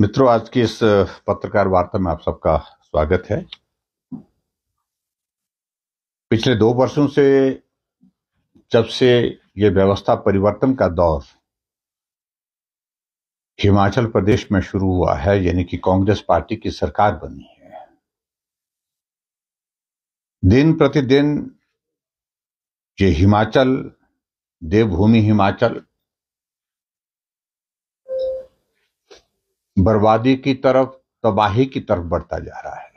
मित्रों, आज की इस पत्रकार वार्ता में आप सबका स्वागत है। पिछले 2 वर्षों से जब से ये व्यवस्था परिवर्तन का दौर हिमाचल प्रदेश में शुरू हुआ है, यानी कि कांग्रेस पार्टी की सरकार बनी है, दिन प्रतिदिन ये हिमाचल, देवभूमि हिमाचल बर्बादी की तरफ, तबाही की तरफ बढ़ता जा रहा है।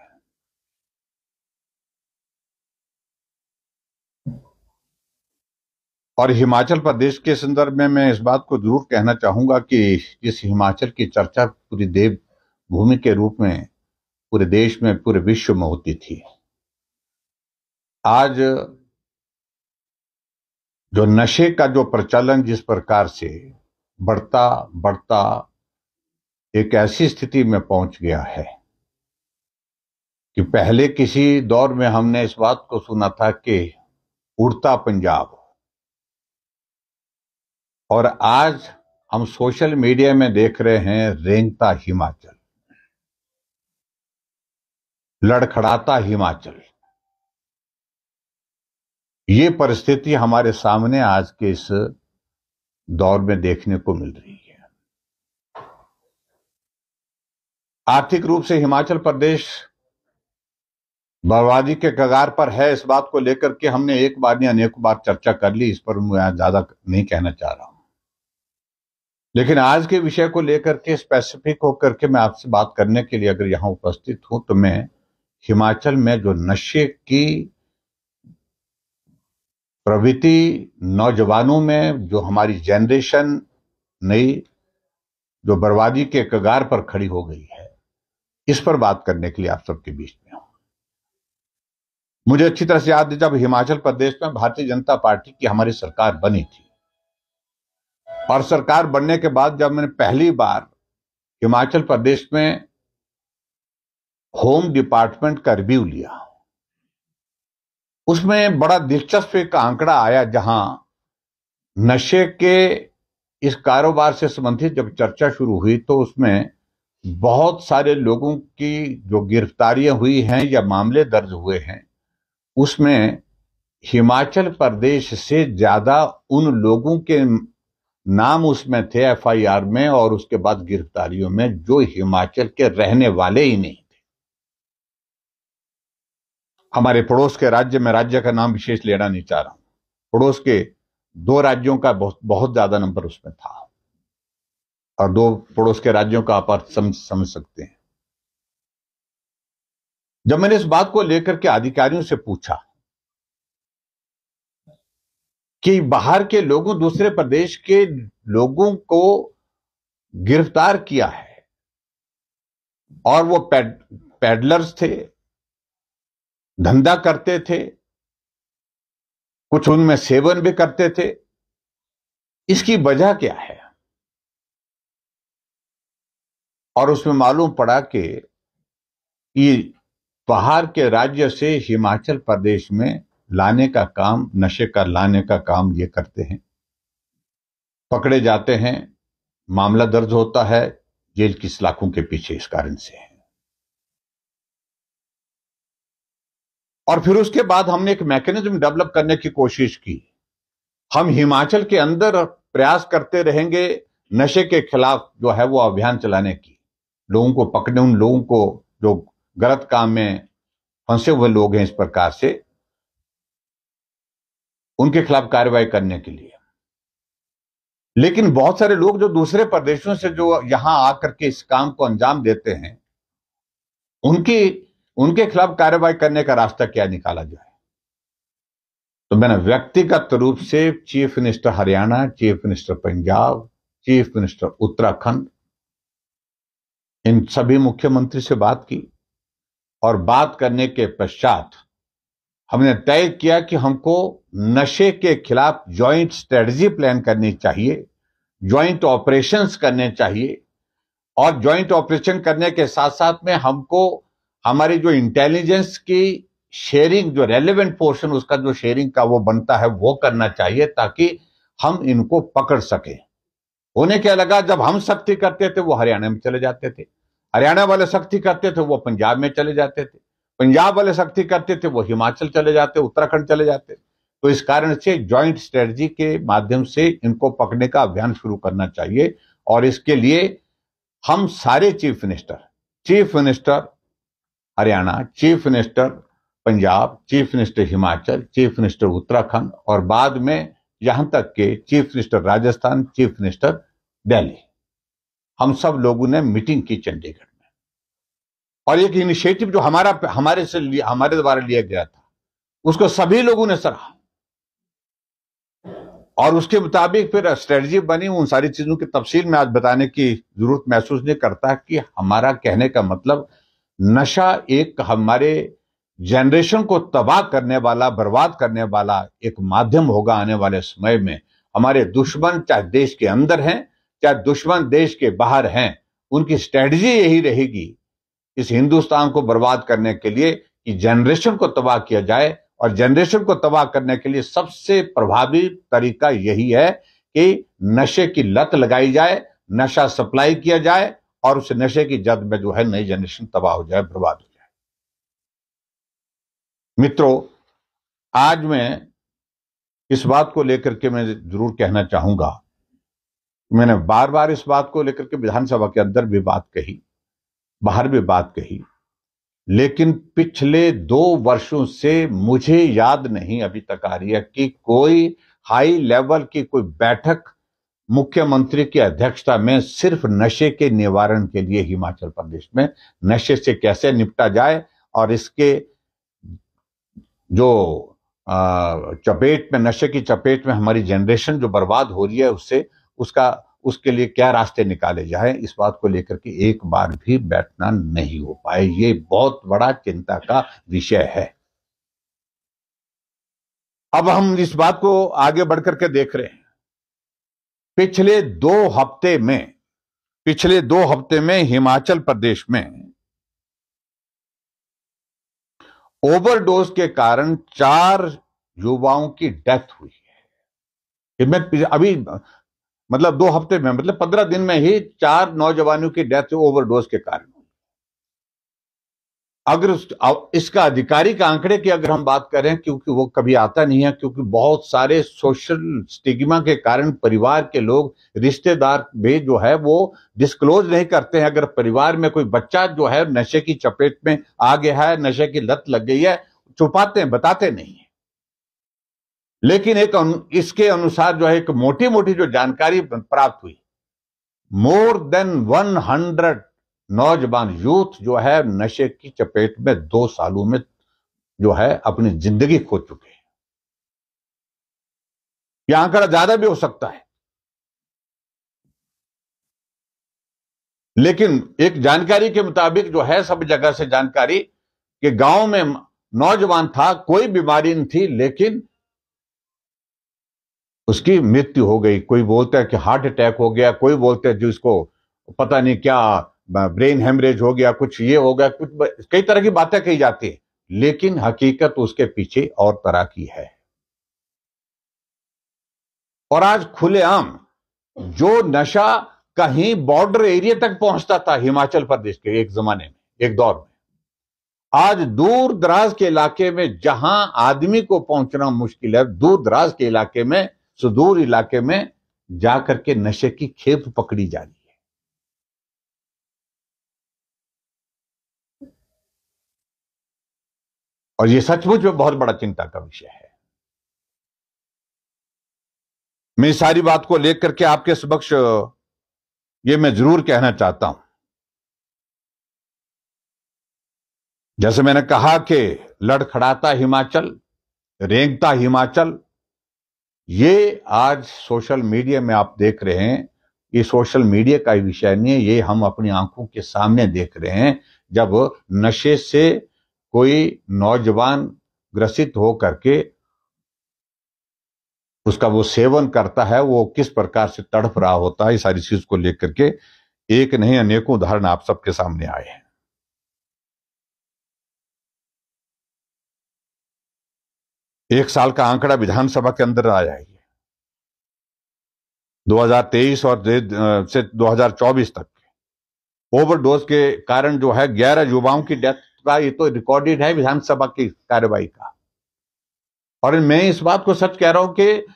और हिमाचल प्रदेश के संदर्भ में मैं इस बात को जरूर कहना चाहूंगा कि इस हिमाचल की चर्चा पूरी देवभूमि के रूप में पूरे देश में, पूरे विश्व में होती थी। आज जो नशे का जो प्रचलन जिस प्रकार से बढ़ता बढ़ता एक ऐसी स्थिति में पहुंच गया है कि पहले किसी दौर में हमने इस बात को सुना था कि उड़ता पंजाब, और आज हम सोशल मीडिया में देख रहे हैं रेंगता हिमाचल, लड़खड़ाता हिमाचल। ये परिस्थिति हमारे सामने आज के इस दौर में देखने को मिल रही है। आर्थिक रूप से हिमाचल प्रदेश बर्बादी के कगार पर है, इस बात को लेकर के हमने एक बार नहीं अनेक बार चर्चा कर ली, इस पर मैं ज्यादा नहीं कहना चाह रहा हूं। लेकिन आज के विषय को लेकर के स्पेसिफिक होकर के मैं आपसे बात करने के लिए अगर यहां उपस्थित हूं, तो मैं हिमाचल में जो नशे की प्रवृत्ति नौजवानों में, जो हमारी जनरेशन नई जो बर्बादी के कगार पर खड़ी हो गई है, इस पर बात करने के लिए आप सबके बीच में हूं। मुझे अच्छी तरह से याद है जब हिमाचल प्रदेश में भारतीय जनता पार्टी की हमारी सरकार बनी थी, और सरकार बनने के बाद जब मैंने पहली बार हिमाचल प्रदेश में होम डिपार्टमेंट का रिव्यू लिया, उसमें बड़ा दिलचस्प एक आंकड़ा आया, जहां नशे के इस कारोबार से संबंधित जब चर्चा शुरू हुई तो उसमें बहुत सारे लोगों की जो गिरफ्तारियां हुई हैं या मामले दर्ज हुए हैं, उसमें हिमाचल प्रदेश से ज्यादा उन लोगों के नाम उसमें थे एफआईआर में और उसके बाद गिरफ्तारियों में, जो हिमाचल के रहने वाले ही नहीं थे। हमारे पड़ोस के राज्य में, राज्य का नाम विशेष लेना नहीं चाह रहा हूं, पड़ोस के 2 राज्यों का बहुत ज्यादा नंबर उसमें था, और 2 पड़ोस के राज्यों का आप अर्थ समझ सकते हैं। जब मैंने इस बात को लेकर के अधिकारियों से पूछा कि बाहर के लोगों, दूसरे प्रदेश के लोगों को गिरफ्तार किया है, और वो पैडलर्स थे, धंधा करते थे, कुछ उनमें सेवन भी करते थे, इसकी वजह क्या है? और उसमें मालूम पड़ा कि ये बाहर के राज्य से हिमाचल प्रदेश में लाने का काम, नशे का लाने का काम ये करते हैं, पकड़े जाते हैं, मामला दर्ज होता है, जेल की सलाखों के पीछे इस कारण से है। और फिर उसके बाद हमने एक मैकेनिज्म डेवलप करने की कोशिश की। हम हिमाचल के अंदर प्रयास करते रहेंगे नशे के खिलाफ जो है वो अभियान चलाने की, लोगों को पकड़ने, उन लोगों को जो गलत काम में फंसे हुए लोग हैं इस प्रकार से, उनके खिलाफ कार्रवाई करने के लिए। लेकिन बहुत सारे लोग जो दूसरे प्रदेशों से जो यहां आकर के इस काम को अंजाम देते हैं, उनके खिलाफ कार्रवाई करने का रास्ता क्या निकाला जाए। तो मैंने व्यक्तिगत रूप से chief minister Haryana, chief minister Punjab, chief minister Uttarakhand, इन सभी मुख्यमंत्री से बात की, और बात करने के पश्चात हमने तय किया कि हमको नशे के खिलाफ ज्वाइंट स्ट्रेटजी प्लान करनी चाहिए, ज्वाइंट ऑपरेशंस करने चाहिए, और ज्वाइंट ऑपरेशन करने के साथ साथ में हमको हमारी जो इंटेलिजेंस की शेयरिंग, जो रेलेवेंट पोर्शन उसका जो शेयरिंग का वो बनता है, वो करना चाहिए, ताकि हम इनको पकड़ सकें। होने क्या लगा, जब हम सख्ती करते थे वो हरियाणा में चले जाते थे, हरियाणा वाले सख्ती करते थे वो पंजाब में चले जाते थे, पंजाब वाले सख्ती करते थे वो हिमाचल चले जाते, उत्तराखंड चले जाते। तो इस कारण से जॉइंट स्ट्रेटजी के माध्यम से इनको पकड़ने का अभियान शुरू करना चाहिए। और इसके लिए हम सारे chief minister Haryana, chief minister Punjab, chief minister Himachal, chief minister Uttarakhand और बाद में यहां तक के chief minister Rajasthan, chief minister Delhi, हम सब लोगों ने मीटिंग की चंडीगढ़ में। और एक इनिशिएटिव जो हमारे द्वारा लिया गया था उसको सभी लोगों ने सराहा और उसके मुताबिक फिर स्ट्रेटजी बनी। उन सारी चीजों की तफसील में आज बताने की जरूरत महसूस नहीं करता कि हमारा कहने का मतलब नशा एक हमारे जनरेशन को तबाह करने वाला, बर्बाद करने वाला एक माध्यम होगा आने वाले समय में। हमारे दुश्मन चाहे देश के अंदर हैं, चाहे दुश्मन देश के बाहर हैं, उनकी स्ट्रेटजी यही रहेगी इस हिंदुस्तान को बर्बाद करने के लिए कि जनरेशन को तबाह किया जाए। और जनरेशन को तबाह करने के लिए सबसे प्रभावी तरीका यही है कि नशे की लत लगाई जाए, नशा सप्लाई किया जाए और उस नशे की जद में जो है नई जनरेशन तबाह हो जाए, बर्बाद हो जाए। मित्रों, आज मैं इस बात को लेकर के मैं जरूर कहना चाहूंगा, मैंने बार बार इस बात को लेकर के विधानसभा के अंदर भी बात कही, बाहर भी बात कही, लेकिन पिछले 2 वर्षों से मुझे याद नहीं अभी तक आ रही है कि कोई हाई लेवल की कोई बैठक मुख्यमंत्री की अध्यक्षता में सिर्फ नशे के निवारण के लिए हिमाचल प्रदेश में नशे से कैसे निपटा जाए और इसके जो चपेट में, नशे की चपेट में हमारी जनरेशन जो बर्बाद हो रही है उसके लिए क्या रास्ते निकाले जाए, इस बात को लेकर के एक बार भी बैठना नहीं हो पाए। ये बहुत बड़ा चिंता का विषय है। अब हम इस बात को आगे बढ़कर के देख रहे हैं। पिछले 2 हफ्ते में हिमाचल प्रदेश में ओवरडोज के कारण 4 युवाओं की डेथ हुई है। अभी मतलब 2 हफ्ते में, मतलब 15 दिन में ही 4 नौजवानों की डेथ ओवरडोज के कारण। अगर इसका आधिकारिक आंकड़े की अगर हम बात करें, क्योंकि वो कभी आता नहीं है, क्योंकि बहुत सारे सोशल स्टिग्मा के कारण परिवार के लोग, रिश्तेदार भी जो है वो डिस्क्लोज नहीं करते हैं। अगर परिवार में कोई बच्चा जो है नशे की चपेट में आ गया है, नशे की लत लग गई है, छुपाते हैं, बताते नहीं है। लेकिन इसके अनुसार जो है एक मोटी मोटी जो जानकारी प्राप्त हुई, मोर देन 100 नौजवान यूथ जो है नशे की चपेट में 2 सालों में जो है अपनी जिंदगी खो चुके हैं। यह आंकड़ा ज्यादा भी हो सकता है, लेकिन एक जानकारी के मुताबिक जो है, सब जगह से जानकारी कि गांव में नौजवान था, कोई बीमारी नहीं थी, लेकिन उसकी मृत्यु हो गई। कोई बोलता है कि हार्ट अटैक हो गया, कोई बोलते हैं जिसको पता नहीं क्या ब्रेन हेमरेज हो गया, कुछ ये हो गया, कुछ कई तरह की बातें कही जाती है, लेकिन हकीकत उसके पीछे और तरह की है। और आज खुलेआम जो नशा कहीं बॉर्डर एरिया तक पहुंचता था हिमाचल प्रदेश के एक जमाने में, एक दौर में, आज दूर दराज के इलाके में जहां आदमी को पहुंचना मुश्किल है, दूर दराज के इलाके में, सुदूर इलाके में जाकर के नशे की खेप पकड़ी जा रही है। और यह सचमुच में बहुत बड़ा चिंता का विषय है। मैं इस सारी बात को लेकर के आपके समक्ष ये मैं जरूर कहना चाहता हूं, जैसे मैंने कहा कि लड़खड़ाता हिमाचल, रेंगता हिमाचल, ये आज सोशल मीडिया में आप देख रहे हैं। ये सोशल मीडिया का विषय नहीं है, ये हम अपनी आंखों के सामने देख रहे हैं। जब नशे से कोई नौजवान ग्रसित हो करके उसका वो सेवन करता है, वो किस प्रकार से तड़प रहा होता है, ये सारी चीज को लेकर के एक नहीं अनेकों उदाहरण आप सबके सामने आए हैं। एक साल का आंकड़ा विधानसभा के अंदर आया है। 2023 और से 2024 तक ओवरडोज के कारण जो है 11 युवाओं की डेथ का ये तो रिकॉर्डेड है विधानसभा की कार्रवाई का। और मैं इस बात को सच कह रहा हूं कि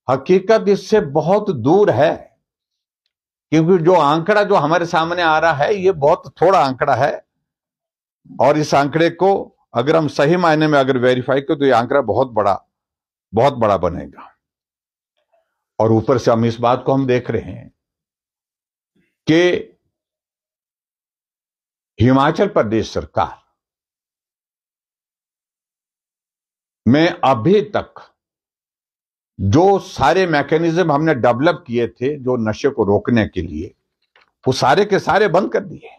हकीकत इससे बहुत दूर है, क्योंकि जो आंकड़ा जो हमारे सामने आ रहा है ये बहुत थोड़ा आंकड़ा है, और इस आंकड़े को अगर हम सही मायने में अगर वेरीफाई करें तो ये आंकड़ा बहुत बड़ा बनेगा। और ऊपर से हम इस बात को हम देख रहे हैं कि हिमाचल प्रदेश सरकार में अभी तक जो सारे मैकेनिज्म हमने डेवलप किए थे जो नशे को रोकने के लिए, वो सारे के सारे बंद कर दिए।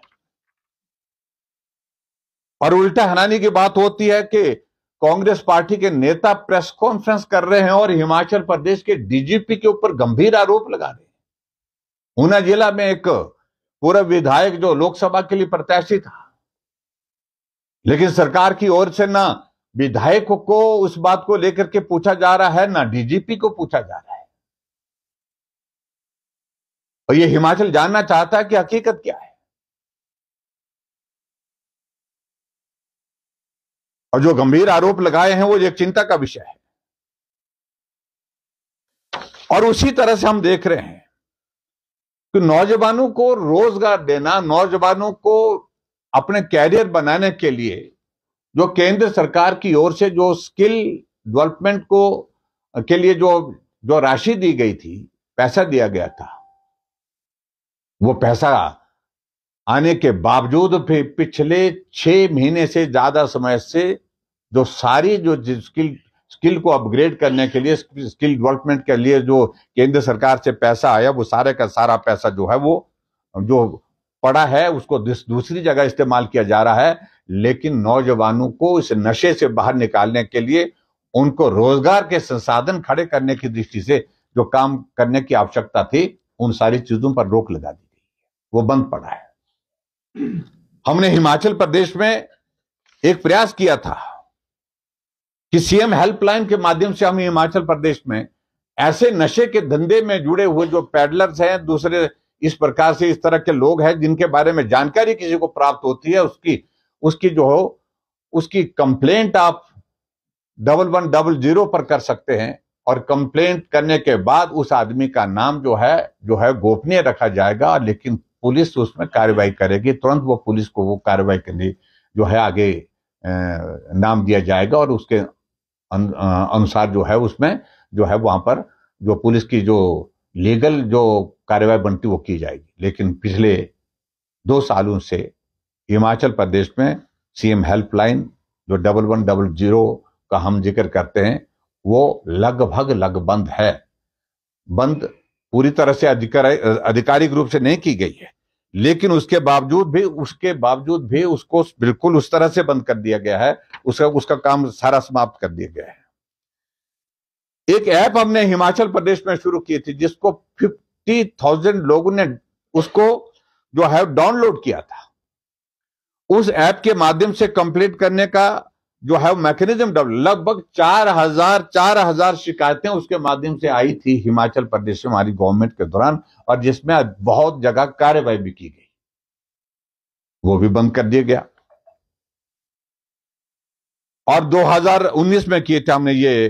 और उल्टा हैरानी की बात होती है कि कांग्रेस पार्टी के नेता प्रेस कॉन्फ्रेंस कर रहे हैं और हिमाचल प्रदेश के डीजीपी के ऊपर गंभीर आरोप लगा रहे हैं। ऊना जिला में एक पूरा विधायक जो लोकसभा के लिए प्रत्याशी था, लेकिन सरकार की ओर से ना विधायकों को उस बात को लेकर के पूछा जा रहा है, ना डीजीपी को पूछा जा रहा है। और ये हिमाचल जानना चाहता है कि हकीकत क्या है। और जो गंभीर आरोप लगाए हैं वो एक चिंता का विषय है। और उसी तरह से हम देख रहे हैं कि नौजवानों को रोजगार देना, नौजवानों को अपने कैरियर बनाने के लिए जो केंद्र सरकार की ओर से जो स्किल डेवलपमेंट को के लिए जो राशि दी गई थी, पैसा दिया गया था, वो पैसा आने के बावजूद फिर पिछले 6 महीने से ज्यादा समय से जो सारी जो स्किल को अपग्रेड करने के लिए, स्किल डेवलपमेंट के लिए जो केंद्र सरकार से पैसा आया, वो सारे का सारा पैसा जो है वो जो पड़ा है उसको दूसरी जगह इस्तेमाल किया जा रहा है। लेकिन नौजवानों को इस नशे से बाहर निकालने के लिए, उनको रोजगार के संसाधन खड़े करने की दृष्टि से जो काम करने की आवश्यकता थी, उन सारी चीजों पर रोक लगा दी गई, वो बंद पड़ा है। हमने हिमाचल प्रदेश में एक प्रयास किया था कि सीएम हेल्पलाइन के माध्यम से हम हिमाचल प्रदेश में ऐसे नशे के धंधे में जुड़े हुए जो पैडलर्स हैं, दूसरे इस प्रकार से इस तरह के लोग हैं जिनके बारे में जानकारी किसी को प्राप्त होती है, उसकी कंप्लेंट आप 1100 पर कर सकते हैं। और कंप्लेंट करने के बाद उस आदमी का नाम जो है गोपनीय रखा जाएगा, लेकिन पुलिस उसमें कार्रवाई करेगी। तुरंत वो पुलिस को वो कार्रवाई के लिए जो है आगे नाम दिया जाएगा, और उसके अनुसार जो है उसमें जो है वहां पर जो पुलिस की जो लीगल जो कार्रवाई बनती वो की जाएगी। लेकिन पिछले 2 सालों से हिमाचल प्रदेश में सीएम हेल्पलाइन जो 1100 का हम जिक्र करते हैं, वो लगभग बंद है। बंद पूरी तरह से आधिकारिक रूप से नहीं की गई है, लेकिन उसके बावजूद भी उसको बिल्कुल उस तरह से बंद कर दिया गया है, उसका काम सारा समाप्त कर दिया गया है। एक ऐप हमने हिमाचल प्रदेश में शुरू की थी जिसको 50,000 लोगों ने उसको जो है डाउनलोड किया था। उस ऐप के माध्यम से कंप्लीट करने का जो है मैकेनिज्म, लगभग 4,000 शिकायतें उसके माध्यम से आई थी हिमाचल प्रदेश में हमारी गवर्नमेंट के दौरान, और जिसमें बहुत जगह कार्रवाई भी की गई, वो भी बंद कर दिया गया। और 2019 में किए थे हमने ये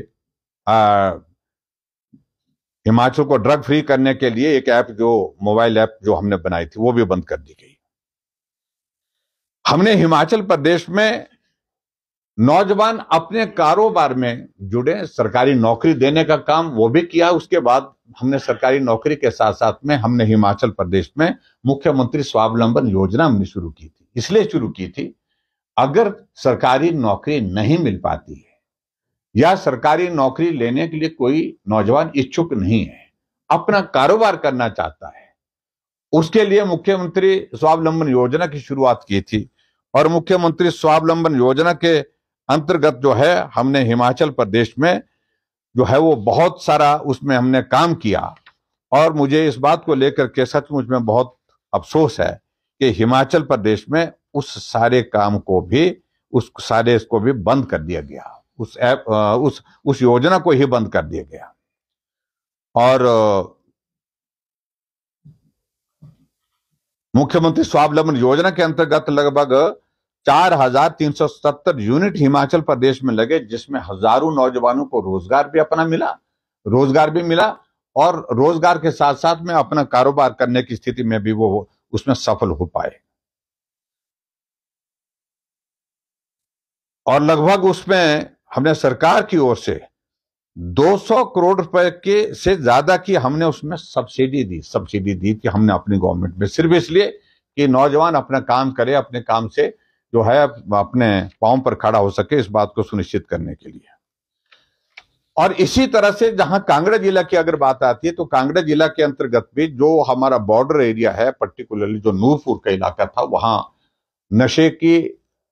हिमाचल को ड्रग फ्री करने के लिए एक ऐप, जो मोबाइल ऐप जो हमने बनाई थी, वो भी बंद कर दी गई। हमने हिमाचल प्रदेश में नौजवान अपने कारोबार में जुड़े, सरकारी नौकरी देने का काम वो भी किया। उसके बाद हमने सरकारी नौकरी के साथ साथ में हमने हिमाचल प्रदेश में मुख्यमंत्री स्वावलंबन योजना हमने शुरू की थी। इसलिए शुरू की थी, अगर सरकारी नौकरी नहीं मिल पाती है या सरकारी नौकरी लेने के लिए कोई नौजवान इच्छुक नहीं है, अपना कारोबार करना चाहता है, उसके लिए मुख्यमंत्री स्वावलंबन योजना की शुरुआत की थी। और मुख्यमंत्री स्वावलंबन योजना के अंतर्गत जो है हमने हिमाचल प्रदेश में जो है वो बहुत सारा उसमें हमने काम किया। और मुझे इस बात को लेकर के सचमुच में बहुत अफसोस है कि हिमाचल प्रदेश में उस सारे काम को भी, उस सारे इसको भी बंद कर दिया गया, उस योजना को ही बंद कर दिया गया। और मुख्यमंत्री स्वावलंबन योजना के अंतर्गत लगभग 4,370 यूनिट हिमाचल प्रदेश में लगे, जिसमें हजारों नौजवानों को रोजगार भी मिला और रोजगार के साथ साथ में अपना कारोबार करने की स्थिति में भी वो उसमें सफल हो पाए। और लगभग उसमें हमने सरकार की ओर से 200 करोड़ रुपए के से ज्यादा की हमने उसमें सब्सिडी दी कि हमने अपनी गवर्नमेंट में, सिर्फ इसलिए कि नौजवान अपना काम करे, अपने काम से जो है अपने पांव पर खड़ा हो सके, इस बात को सुनिश्चित करने के लिए। और इसी तरह से जहां कांगड़ा जिला की अगर बात आती है तो कांगड़ा जिला के अंतर्गत भी जो हमारा बॉर्डर एरिया है, पर्टिकुलरली जो नूरपुर का इलाका था, वहां नशे की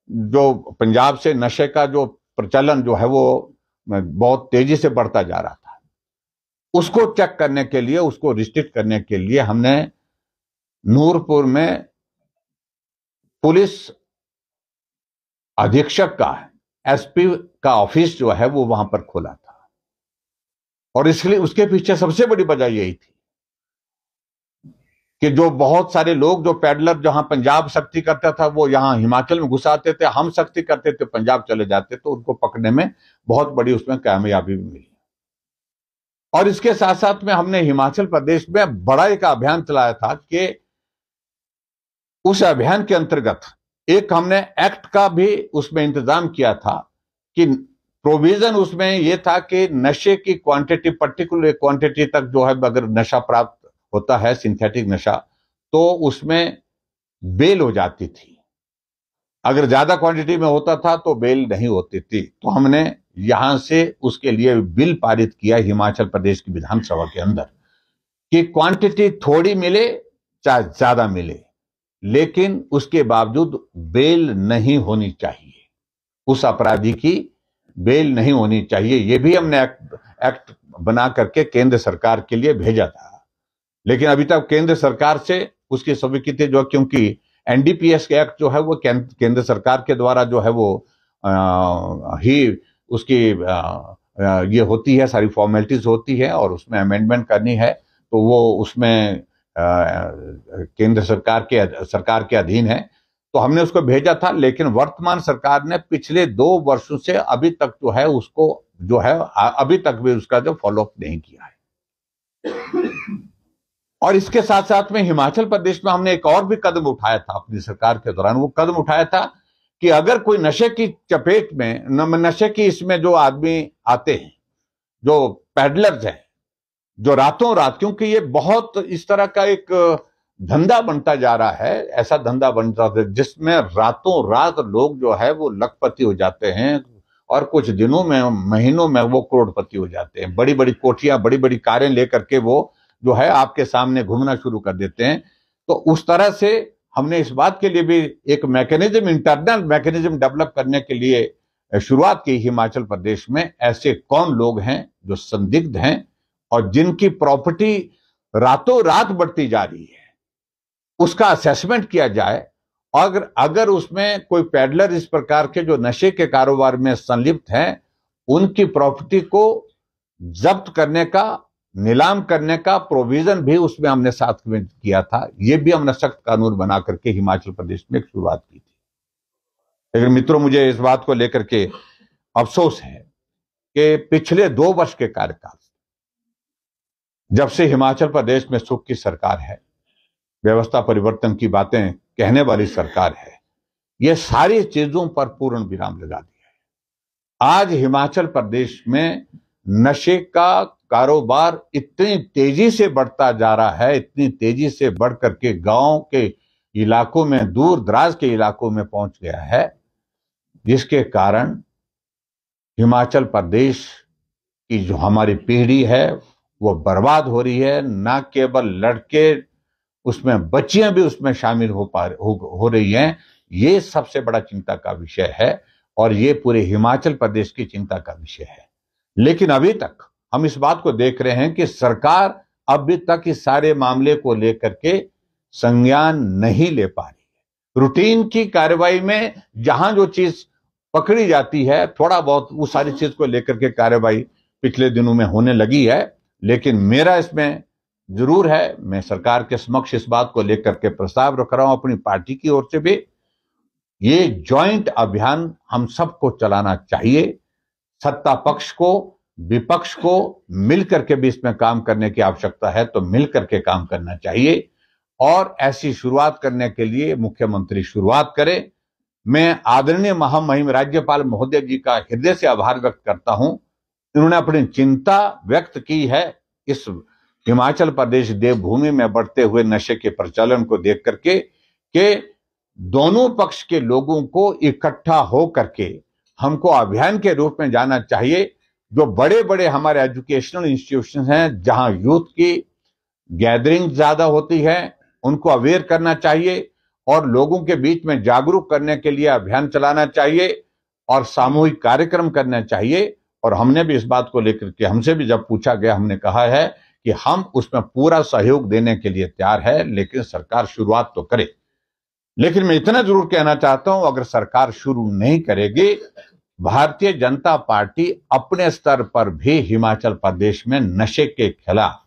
जो पंजाब से नशे का जो प्रचलन जो है वो बहुत तेजी से बढ़ता जा रहा था। उसको चेक करने के लिए, उसको रिस्ट्रिक्ट करने के लिए हमने नूरपुर में पुलिस अधीक्षक का, एसपी का ऑफिस जो है वो वहां पर खोला था। और इसलिए उसके पीछे सबसे बड़ी वजह यही थी कि जो बहुत सारे लोग जो पैडलर जहां पंजाब सख्ती करता था वो यहां हिमाचल में घुस आते थे, हम सख्ती करते थे पंजाब चले जाते, तो उनको पकड़ने में बहुत बड़ी उसमें कामयाबी भी मिली। और इसके साथ साथ में हमने हिमाचल प्रदेश में बड़ा एक अभियान चलाया था कि उस अभियान के अंतर्गत एक हमने एक्ट का भी उसमें इंतजाम किया था कि प्रोविजन उसमें यह था कि नशे की क्वांटिटी, पर्टिकुलर क्वांटिटी तक जो है अगर नशा प्राप्त होता है, सिंथेटिक नशा, तो उसमें बेल हो जाती थी। अगर ज्यादा क्वांटिटी में होता था तो बेल नहीं होती थी। तो हमने यहां से उसके लिए बिल पारित किया हिमाचल प्रदेश की विधानसभा के अंदर कि क्वांटिटी थोड़ी मिले चाहे ज्यादा मिले, लेकिन उसके बावजूद बेल नहीं होनी चाहिए, उस अपराधी की बेल नहीं होनी चाहिए। यह भी हमने एक्ट बना करके केंद्र सरकार के लिए भेजा था। लेकिन अभी तक केंद्र सरकार से उसकी स्वीकृति जो, क्योंकि एनडीपीएस के एक्ट जो है वो केंद्र सरकार के द्वारा जो है वो ही उसकी ये होती है, सारी फॉर्मेलिटीज होती है और उसमें अमेंडमेंट करनी है, तो वो उसमें केंद्र सरकार के अधीन है। तो हमने उसको भेजा था, लेकिन वर्तमान सरकार ने पिछले 2 वर्षों से अभी तक जो है उसको जो है अभी तक भी उसका जो फॉलोअप नहीं किया है। और इसके साथ साथ में हिमाचल प्रदेश में हमने एक और भी कदम उठाया था अपनी सरकार के दौरान। वो कदम उठाया था कि अगर कोई नशे की चपेट में, नशे की इसमें जो आदमी आते हैं, जो पैडलर्स हैं, जो रातों रात, क्योंकि ये बहुत इस तरह का एक धंधा बनता जा रहा है, ऐसा धंधा बनता है जिसमें रातों रात लोग जो है वो लखपति हो जाते हैं और कुछ दिनों में, महीनों में वो करोड़पति हो जाते हैं। बड़ी बड़ी कोठियां, बड़ी बड़ी कारें लेकर के वो जो है आपके सामने घूमना शुरू कर देते हैं। तो उस तरह से हमने इस बात के लिए भी एक मैकेनिज्म, इंटरनल मैकेनिज्म डेवलप करने के लिए शुरुआत की हिमाचल प्रदेश में। ऐसे कौन लोग हैं जो संदिग्ध हैं और जिनकी प्रॉपर्टी रातों रात बढ़ती जा रही है, उसका असेसमेंट किया जाए। अगर उसमें कोई पैडलर इस प्रकार के जो नशे के कारोबार में संलिप्त हैं, उनकी प्रॉपर्टी को जब्त करने का, नीलाम करने का प्रोविजन भी उसमें हमने साथ में किया था। यह भी हमने सख्त कानून बना करके हिमाचल प्रदेश में एक शुरुआत की थी। लेकिन मित्रों, मुझे इस बात को लेकर के अफसोस है कि पिछले 2 वर्ष के कार्यकाल, जब से हिमाचल प्रदेश में सुख की सरकार है, व्यवस्था परिवर्तन की बातें कहने वाली सरकार है, ये सारी चीजों पर पूर्ण विराम लगा दिया है। आज हिमाचल प्रदेश में नशे का कारोबार इतनी तेजी से बढ़ता जा रहा है, इतनी तेजी से बढ़ करके गांव के इलाकों में, दूर दराज के इलाकों में पहुंच गया है, जिसके कारण हिमाचल प्रदेश की जो हमारी पीढ़ी है वो बर्बाद हो रही है। ना केवल लड़के, उसमें बच्चियां भी उसमें शामिल हो रही हैं। ये सबसे बड़ा चिंता का विषय है और ये पूरे हिमाचल प्रदेश की चिंता का विषय है। लेकिन अभी तक हम इस बात को देख रहे हैं कि सरकार अभी तक इस सारे मामले को लेकर के संज्ञान नहीं ले पा रही है। रूटीन की कार्रवाई में जहां जो चीज पकड़ी जाती है, थोड़ा बहुत वो सारी चीज को लेकर के कार्रवाई पिछले दिनों में होने लगी है। लेकिन मेरा इसमें जरूर है, मैं सरकार के समक्ष इस बात को लेकर के प्रस्ताव रख रहा हूं अपनी पार्टी की ओर से भी। ये जॉइंट अभियान हम सबको चलाना चाहिए। सत्ता पक्ष को, विपक्ष को मिलकर के भी इसमें काम करने की आवश्यकता है, तो मिलकर के काम करना चाहिए। और ऐसी शुरुआत करने के लिए मुख्यमंत्री शुरुआत करें। मैं आदरणीय महामहिम राज्यपाल महोदय जी का हृदय से आभार व्यक्त करता हूं। इन्होंने अपनी चिंता व्यक्त की है इस हिमाचल प्रदेश देवभूमि में बढ़ते हुए नशे के प्रचलन को देख करके, कि दोनों पक्ष के लोगों को इकट्ठा हो करके हमको अभियान के रूप में जाना चाहिए। जो बड़े बड़े हमारे एजुकेशनल इंस्टीट्यूशन हैं, जहां यूथ की गैदरिंग ज्यादा होती है, उनको अवेयर करना चाहिए और लोगों के बीच में जागरूक करने के लिए अभियान चलाना चाहिए और सामूहिक कार्यक्रम करना चाहिए। और हमने भी इस बात को लेकर के, हमसे भी जब पूछा गया, हमने कहा है कि हम उसमें पूरा सहयोग देने के लिए तैयार है, लेकिन सरकार शुरुआत तो करे। लेकिन मैं इतना जरूर कहना चाहता हूं, अगर सरकार शुरू नहीं करेगी, भारतीय जनता पार्टी अपने स्तर पर भी हिमाचल प्रदेश में नशे के खिलाफ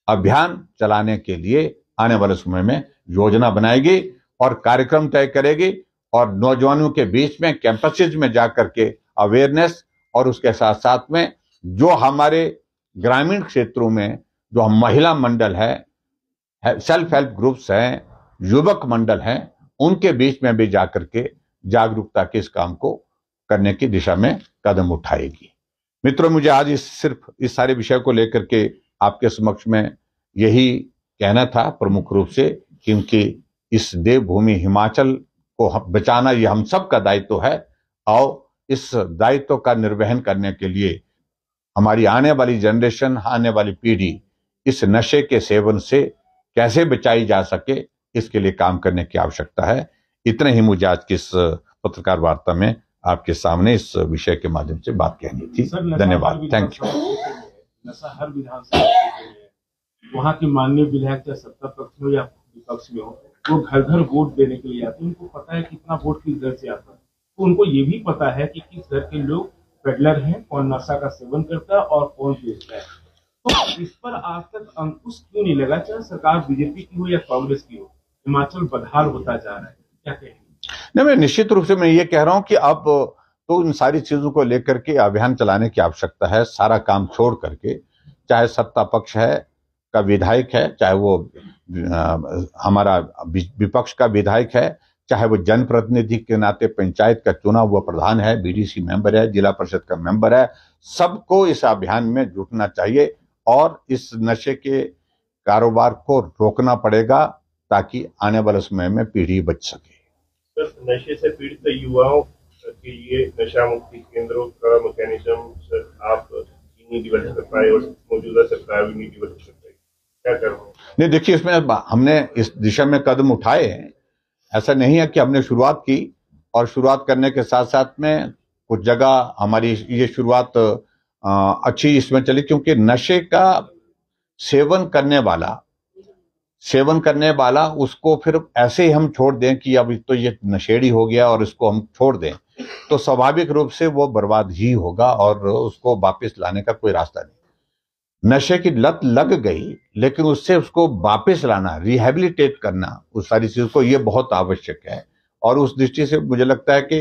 अभियान चलाने के लिए आने वाले समय में योजना बनाएगी और कार्यक्रम तय करेगी और नौजवानों के बीच में कैंपसेज में जाकर के अवेयरनेस, और उसके साथ साथ में जो हमारे ग्रामीण क्षेत्रों में जो महिला मंडल है, सेल्फ हेल्प ग्रुप्स हैं, युवक मंडल हैं, उनके बीच में भी जाकर के जागरूकता के इस काम को करने की दिशा में कदम उठाएगी। मित्रों, मुझे आज सिर्फ इस सारे विषय को लेकर के आपके समक्ष में यही कहना था प्रमुख रूप से, क्योंकि इस देवभूमि हिमाचल को बचाना ये हम सब का दायित्व है। और इस दायित्व का निर्वहन करने के लिए हमारी आने वाली जनरेशन, आने वाली पीढ़ी इस नशे के सेवन से कैसे बचाई जा सके, इसके लिए काम करने की आवश्यकता है। इतने ही मुझे आज की इस पत्रकार वार्ता में आपके सामने इस विषय के माध्यम से बात कहनी थी। धन्यवाद, थैंक यू। नशा हर विधानसभा वहाँ के माननीय विधायक चाहे सत्ता पक्ष में या विपक्ष में हो, वो घर घर वोट देने के लिए आते हैं। उनको पता है कितना वोट किस घर से आता है, तो उनको ये भी पता है कि किस घर के लोग पेडलर हैं, कौन नशा का सेवन करता है और कौन बेचता है। तो इस पर आज तक अंकुश क्यों नहीं लगा, चाहे सरकार बीजेपी की हो या कांग्रेस की हो? हिमाचल बदहाल होता जा रहा है, क्या कहेंगे? नहीं, मैं निश्चित रूप से मैं ये कह रहा हूं कि अब तो इन सारी चीजों को लेकर के अभियान चलाने की आवश्यकता है। सारा काम छोड़ करके, चाहे सत्ता पक्ष है का विधायक है, चाहे वो हमारा विपक्ष का विधायक है, चाहे वो जनप्रतिनिधि के नाते पंचायत का चुना हुआ प्रधान है, बीडीसी मेंबर है, जिला परिषद का मेंबर है, सबको इस अभियान में जुटना चाहिए और इस नशे के कारोबार को रोकना पड़ेगा ताकि आने वाले समय में पीढ़ी बच सके। सर, नशे से पीड़ित युवाओं के लिए नशा मुक्ति केंद्रों का मैकेनिज्म आप नहीं डिवेलप कर पाए और मौजूदा सरकार भी नहीं डिवेलप कर पाई, क्या करोगे? नहीं, देखिए, इसमें हमने इस दिशा में कदम उठाए हैं। ऐसा नहीं है कि हमने शुरुआत की और शुरुआत करने के साथ साथ में कुछ जगह हमारी ये शुरुआत अच्छी इसमें चली, क्योंकि नशे का सेवन करने वाला उसको फिर ऐसे ही हम छोड़ दें कि अब तो ये नशेड़ी हो गया और इसको हम छोड़ दें, तो स्वाभाविक रूप से वो बर्बाद ही होगा और उसको वापस लाने का कोई रास्ता नहीं। नशे की लत लग गई, लेकिन उससे उसको वापस लाना, रिहेबिलिटेट करना उस सारी चीज को, ये बहुत आवश्यक है। और उस दृष्टि से मुझे लगता है कि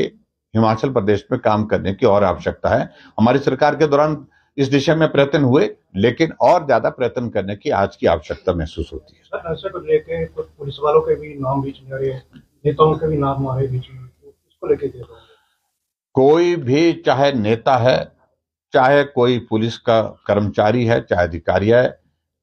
हिमाचल प्रदेश में काम करने की और आवश्यकता है। हमारी सरकार के दौरान इस दिशा में प्रयत्न हुए, लेकिन और ज्यादा प्रयत्न करने की आज की आवश्यकता महसूस होती है। सर, नशे को लेके कुछ पुलिस वालों के भी नाम बीच में आ रहे हैं, नेताओं के भी नाम आ रहे हैं बीच में, इसको लेके क्या कहोगे? कोई भी, चाहे नेता है, चाहे कोई पुलिस का कर्मचारी है, चाहे अधिकारी है,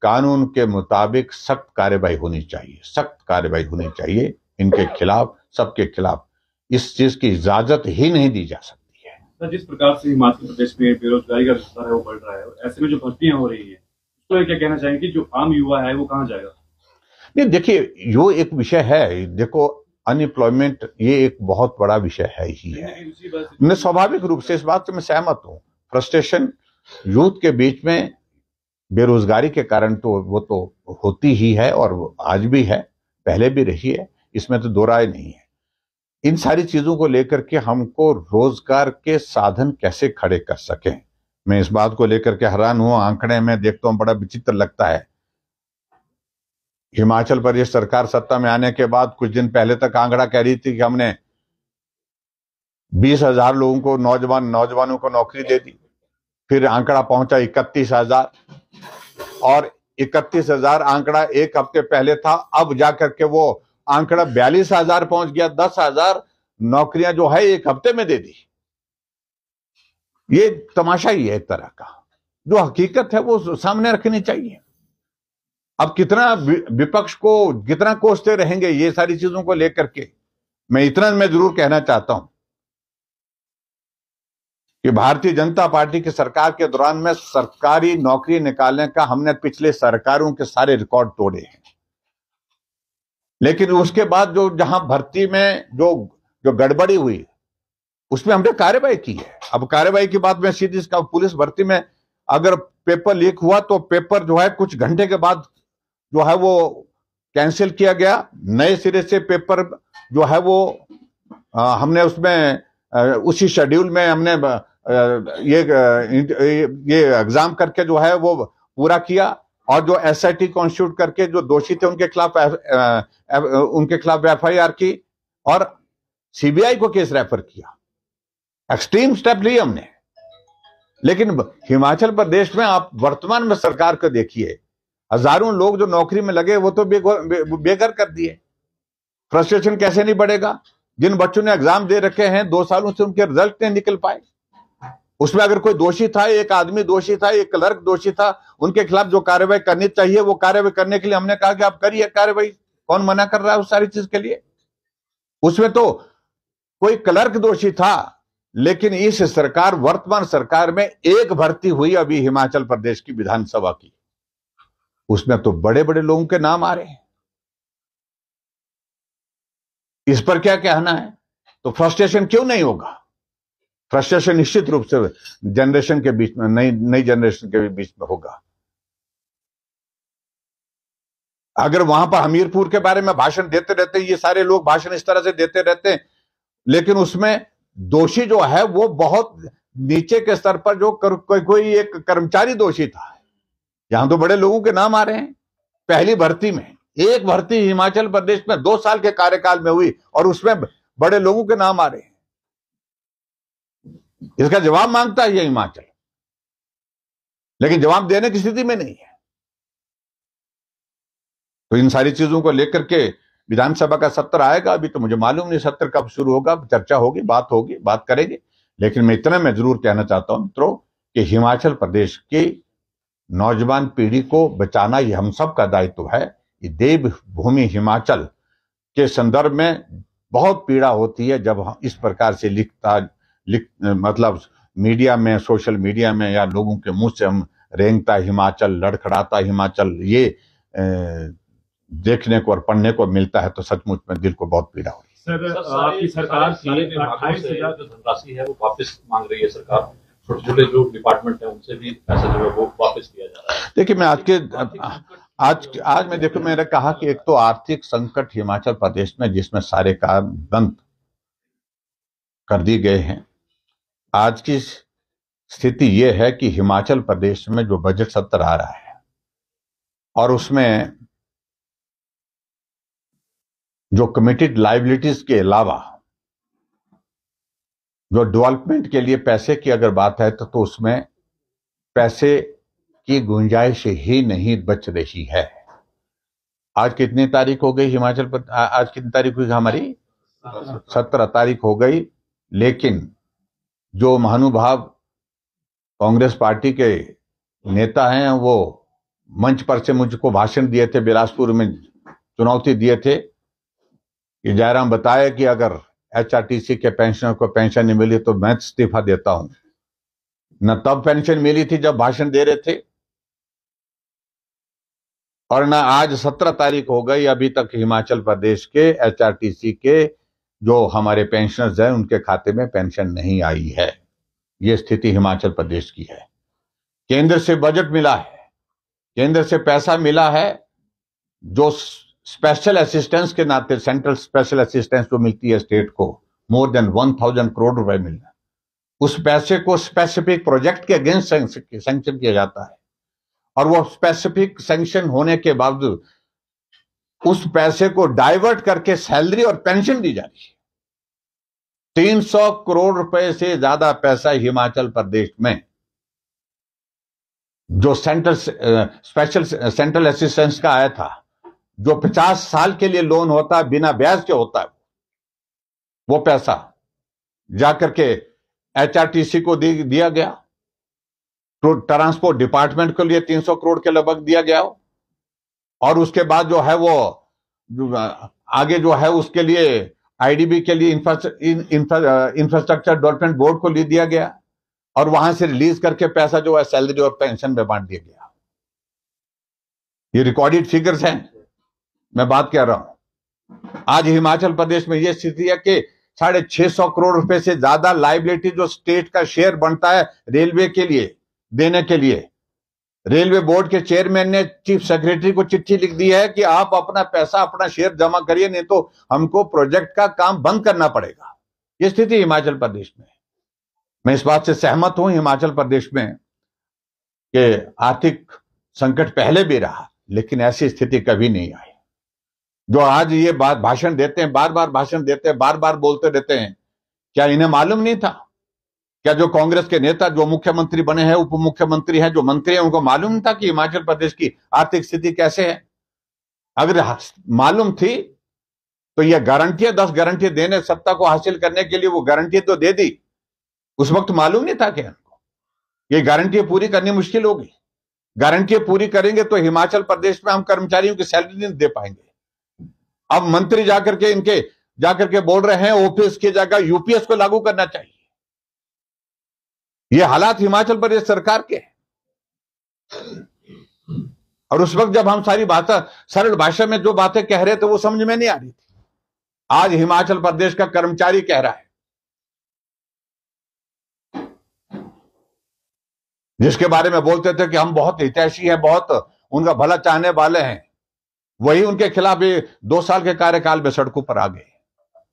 कानून के मुताबिक सख्त कार्रवाई होनी चाहिए, सख्त कार्रवाई होनी चाहिए इनके खिलाफ, सबके खिलाफ। इस चीज की इजाजत ही नहीं दी जा सकती है। सर, जिस प्रकार से हिमाचल प्रदेश में बेरोजगारी का स्तर है वो बढ़ रहा है, ऐसे में जो भर्तियां हो रही है, तो क्या कहना चाहेंगे, जो आम युवा है वो कहाँ जाएगा? नहीं, देखिए, यो एक विषय है। देखो, अनएम्प्लॉयमेंट ये एक बहुत बड़ा विषय है ही है। मैं स्वाभाविक रूप से इस बात से मैं सहमत हूँ। फ्रस्ट्रेशन यूथ के बीच में बेरोजगारी के कारण तो वो तो होती ही है और आज भी है, पहले भी रही है, इसमें तो दो राय नहीं है। इन सारी चीजों को लेकर के हमको रोजगार के साधन कैसे खड़े कर सकें, मैं इस बात को लेकर के हैरान हूं। आंकड़े में देखता हूं, बड़ा विचित्र लगता है। हिमाचल प्रदेश सरकार सत्ता में आने के बाद कुछ दिन पहले तक आंकड़ा कह रही थी कि हमने 20,000 लोगों को नौजवानों को नौकरी दे दी। फिर आंकड़ा पहुंचा 31,000 और 31,000 आंकड़ा एक हफ्ते पहले था, अब जाकर के वो आंकड़ा 42,000 पहुंच गया। 10,000 नौकरियां जो है एक हफ्ते में दे दी। ये तमाशा ही है एक तरह का। जो हकीकत है वो सामने रखनी चाहिए। अब कितना विपक्ष को कितना कोसते रहेंगे ये सारी चीजों को लेकर के। मैं जरूर कहना चाहता हूं कि भारतीय जनता पार्टी की सरकार के दौरान में सरकारी नौकरी निकालने का हमने पिछले सरकारों के सारे रिकॉर्ड तोड़े हैं। लेकिन उसके बाद जो जहां भर्ती में जो गड़बड़ी हुई उसमें हमने कार्रवाई की है। अब कार्रवाई की बात में सीधी इसका, पुलिस भर्ती में अगर पेपर लीक हुआ तो पेपर जो है कुछ घंटे के बाद जो है वो कैंसिल किया गया। नए सिरे से पेपर जो है वो हमने उसमें उसी शेड्यूल में हमने ये एग्जाम करके जो है वो पूरा किया। और जो एसआईटी कॉन्स्टिट्यूट करके जो दोषी थे उनके खिलाफ एफआईआर की और सीबीआई को केस रेफर किया। एक्सट्रीम स्टेप लिए हमने। लेकिन हिमाचल प्रदेश में आप वर्तमान में सरकार को देखिए, हजारों लोग जो नौकरी में लगे वो तो बेघर कर दिए। फ्रस्ट्रेशन कैसे नहीं बढ़ेगा? जिन बच्चों ने एग्जाम दे रखे हैं 2 सालों से उनके रिजल्ट नहीं निकल पाए। उसमें अगर कोई दोषी था, एक आदमी दोषी था, एक क्लर्क दोषी था, उनके खिलाफ जो कार्रवाई करनी चाहिए वो कार्रवाई करने के लिए हमने कहा कि आप करिए कार्रवाई। कौन मना कर रहा है उस सारी चीज के लिए? उसमें तो कोई क्लर्क दोषी था, लेकिन इस सरकार वर्तमान सरकार में एक भर्ती हुई अभी हिमाचल प्रदेश की विधानसभा की, उसमें तो बड़े बड़े लोगों के नाम आ रहे हैं। इस पर क्या कहना है? तो फ्रस्ट्रेशन क्यों नहीं होगा? फ्रस्ट्रेशन निश्चित रूप से जनरेशन के बीच में, नई जनरेशन के बीच में होगा। अगर वहां पर हमीरपुर के बारे में भाषण देते रहते, ये सारे लोग भाषण इस तरह से देते रहते, लेकिन उसमें दोषी जो है वो बहुत नीचे के स्तर पर जो कोई एक कर्मचारी दोषी था। यहां तो बड़े लोगों के नाम आ रहे हैं। पहली भर्ती में, एक भर्ती हिमाचल प्रदेश में 2 साल के कार्यकाल में हुई और उसमें बड़े लोगों के नाम आ रहे हैं। इसका जवाब मांगता है ये हिमाचल, लेकिन जवाब देने की स्थिति में नहीं है। तो इन सारी चीजों को लेकर के विधानसभा का सत्र आएगा। अभी तो मुझे मालूम नहीं सत्र कब शुरू होगा, चर्चा होगी, बात करेंगे। लेकिन मैं जरूर कहना चाहता हूं मित्रों कि हिमाचल प्रदेश की नौजवान पीढ़ी को बचाना ये हम सब का दायित्व है। ये देवभूमि हिमाचल के संदर्भ में बहुत पीड़ा होती है जब हम इस प्रकार से मतलब मीडिया में, सोशल मीडिया में या लोगों के मुंह से हम रेंगता हिमाचल, लड़खड़ाता हिमाचल ये देखने को और पढ़ने को मिलता है, तो सचमुच में दिल को बहुत पीड़ा होती है। सर, आपकी सरकार की 28,000 जो धनराशि है वो वापस मांग रही है सरकार। छोटे छोटे जो डिपार्टमेंट है उनसे भी पैसा जो है वो वापस लिया जा रहा है। देखिए, मैं आज मैं देखो, मैंने कहा कि एक तो आर्थिक संकट हिमाचल प्रदेश में जिसमें सारे काम बंद कर दिए गए हैं। आज की स्थिति यह है कि हिमाचल प्रदेश में जो बजट सत्र आ रहा है और उसमें जो कमिटेड लायबिलिटीज के अलावा जो डेवलपमेंट के लिए पैसे की अगर बात है तो उसमें पैसे की गुंजाइश ही नहीं बच रही है। आज कितनी तारीख हो गई हिमाचल पर? आज कितनी तारीख हुई हमारी? 17 तारीख हो गई। लेकिन जो महानुभाव कांग्रेस पार्टी के नेता हैं वो मंच पर से मुझको भाषण दिए थे, बिलासपुर में चुनौती दिए थे कि जयराम बताए कि अगर एचआरटीसी के पेंशनर को पेंशन नहीं मिली तो मैं इस्तीफा देता हूं। न तब पेंशन मिली थी जब भाषण दे रहे थे, और न आज 17 तारीख हो गई अभी तक हिमाचल प्रदेश के एचआरटीसी के जो हमारे पेंशनर्स हैं उनके खाते में पेंशन नहीं आई है। ये स्थिति हिमाचल प्रदेश की है। केंद्र से बजट मिला है, केंद्र से पैसा मिला है जो स्पेशल असिस्टेंस के नाते, सेंट्रल स्पेशल असिस्टेंस जो मिलती है स्टेट को, मोर देन 1000 करोड़ रुपए मिलना। उस पैसे को स्पेसिफिक प्रोजेक्ट के अगेंस्ट सैंक्शन किया जाता है और वो स्पेसिफिक सैंक्शन होने के बावजूद उस पैसे को डाइवर्ट करके सैलरी और पेंशन दी जा रही है। 300 करोड़ रुपए से ज्यादा पैसा हिमाचल प्रदेश में जो सेंट्रल असिस्टेंस का आया था, जो 50 साल के लिए लोन होता है, बिना ब्याज के होता है, वो पैसा जाकर के एचआरटीसी को दिया गया, तो ट्रांसपोर्ट डिपार्टमेंट के लिए 300 करोड़ के लगभग दिया गया, और उसके बाद जो है वो आगे जो है उसके लिए आईडीबी के लिए इंफ्रास्ट्रक्चर डेवलपमेंट बोर्ड को ले दिया गया, और वहां से रिलीज करके पैसा जो है सैलरी और पेंशन में बांट दिया गया। ये रिकॉर्डेड फिगर्स हैं, मैं बात कर रहा हूं। आज हिमाचल प्रदेश में यह स्थिति है कि 650 करोड़ रुपए से ज्यादा लायबिलिटी जो स्टेट का शेयर बनता है रेलवे के लिए देने के लिए, रेलवे बोर्ड के चेयरमैन ने चीफ सेक्रेटरी को चिट्ठी लिख दी है कि आप अपना पैसा, अपना शेयर जमा करिए, नहीं तो हमको प्रोजेक्ट का काम बंद करना पड़ेगा। यह स्थिति हिमाचल प्रदेश में। मैं इस बात से सहमत हूं हिमाचल प्रदेश में कि आर्थिक संकट पहले भी रहा, लेकिन ऐसी स्थिति कभी नहीं आई। जो आज ये बात भाषण देते हैं, बार बार भाषण देते हैं, बार बार बोलते रहते हैं, क्या इन्हें मालूम नहीं था? क्या जो कांग्रेस के नेता जो मुख्यमंत्री बने हैं, उप मुख्यमंत्री हैं, जो मंत्री हैं, उनको मालूम नहीं था कि हिमाचल प्रदेश की आर्थिक स्थिति कैसे है? अगर मालूम थी तो यह गारंटियां 10 गारंटी देने, सत्ता को हासिल करने के लिए वो गारंटी तो दे दी। उस वक्त मालूम नहीं था कि इनको ये गारंटी पूरी करनी मुश्किल होगी। गारंटी पूरी करेंगे तो हिमाचल प्रदेश में हम कर्मचारियों की सैलरी नहीं दे पाएंगे। अब मंत्री जाकर के बोल रहे हैं ओपीएस की जगह यूपीएस को लागू करना चाहिए। ये हालात हिमाचल प्रदेश सरकार के हैं। और उस वक्त जब हम सारी बातें सरल भाषा में जो बातें कह रहे थे वो समझ में नहीं आ रही थी। आज हिमाचल प्रदेश का कर्मचारी कह रहा है, जिसके बारे में बोलते थे कि हम बहुत हितैषी हैं, बहुत उनका भला चाहने वाले हैं, वही उनके खिलाफ 2 साल के कार्यकाल में सड़कों पर आ गए।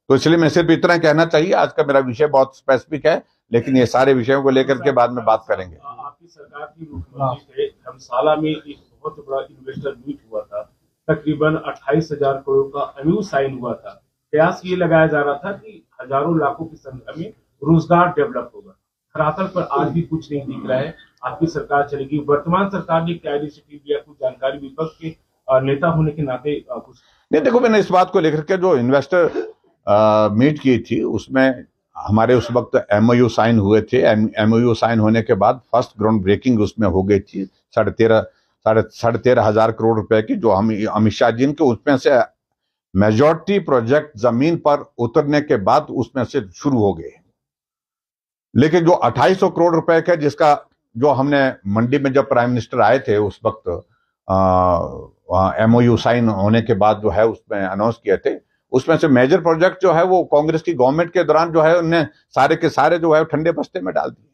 तो इसलिए मैं सिर्फ इतना कहना चाहिए। आज का मेरा विषय बहुत स्पेसिफिक है, लेकिन ये सारे विषयों को लेकर के बाद में बात करेंगे। आपकी सरकार की मुख्यमंत्री थे, धर्मशाला में एक बहुत बड़ा इन्वेस्टर मीट हुआ था, तकरीबन 28,000 करोड़ का एमओयू साइन हुआ था। प्रयास ये लगाया जा रहा था कि हजारों लाखों की संख्या में रोजगार डेवलप होगा। धरातल पर आज भी कुछ नहीं दिख रहा है। आपकी सरकार चलेगी, वर्तमान सरकार ने क्या इनिशिएटिव लिया? कुछ जानकारी विपक्ष के नेता होने के नाते कुछ नहीं। देखो, मैंने इस बात को लेकर के जो इन्वेस्टर मीट की थी उसमें हमारे उस वक्त एमओयू साइन हुए थे। एमओयू साइन होने के बाद फर्स्ट ग्राउंड ब्रेकिंग उसमें हो गई थी 13,500 करोड़ रुपए की, जो हम अमित शाह जी के, उसमें से मेजॉरिटी प्रोजेक्ट जमीन पर उतरने के बाद उसमें से शुरू हो गए। लेकिन जो 2800 करोड़ रुपए का, जिसका जो हमने मंडी में जब प्राइम मिनिस्टर आए थे उस वक्त एमओयू साइन होने के बाद जो है उसमें अनाउंस किए थे, उसमें से मेजर प्रोजेक्ट जो है वो कांग्रेस की गवर्नमेंट के दौरान जो है उन्हें सारे के सारे जो है ठंडे बस्ते में डाल दिए।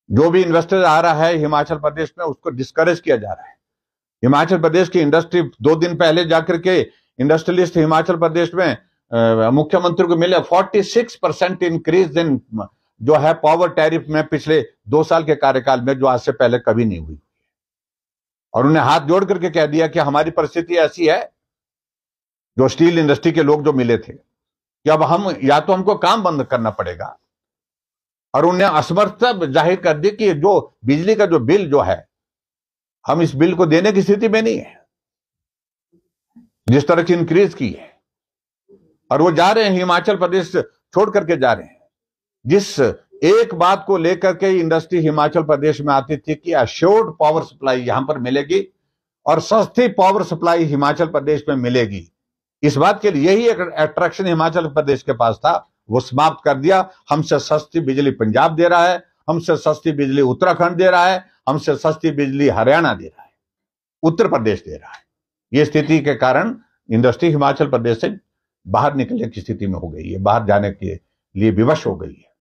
जो भी इन्वेस्टर आ रहा है हिमाचल प्रदेश में उसको डिस्करेज किया जा रहा है। हिमाचल प्रदेश की इंडस्ट्री 2 दिन पहले जाकर के इंडस्ट्रियलिस्ट हिमाचल प्रदेश में मुख्यमंत्री को मिले 46% इंक्रीज इन जो है पावर टैरिफ में पिछले 2 साल के कार्यकाल में, जो आज से पहले कभी नहीं हुई। और उन्हें हाथ जोड़ करके कह दिया कि हमारी परिस्थिति ऐसी है, जो स्टील इंडस्ट्री के लोग जो मिले थे, कि अब हम या तो हमको काम बंद करना पड़ेगा, और उन्हें असमर्थता जाहिर कर दी कि जो बिजली का जो बिल जो है, हम इस बिल को देने की स्थिति में नहीं है, जिस तरह की इंक्रीज की है। और वो जा रहे हैं, हिमाचल प्रदेश छोड़ करके जा रहे हैं। जिस एक बात को लेकर के इंडस्ट्री हिमाचल प्रदेश में आती थी कि अश्योर्ड पावर सप्लाई यहां पर मिलेगी और सस्ती पावर सप्लाई हिमाचल प्रदेश में मिलेगी, इस बात के लिए यही एक अट्रैक्शन हिमाचल प्रदेश के पास था, वो समाप्त कर दिया। हमसे सस्ती बिजली पंजाब दे रहा है, हमसे सस्ती बिजली उत्तराखंड दे रहा है, हमसे सस्ती बिजली हरियाणा दे रहा है, उत्तर प्रदेश दे रहा है। ये स्थिति के कारण इंडस्ट्री हिमाचल प्रदेश से बाहर निकलने की स्थिति में हो गई है, बाहर जाने के लिए विवश हो गई है।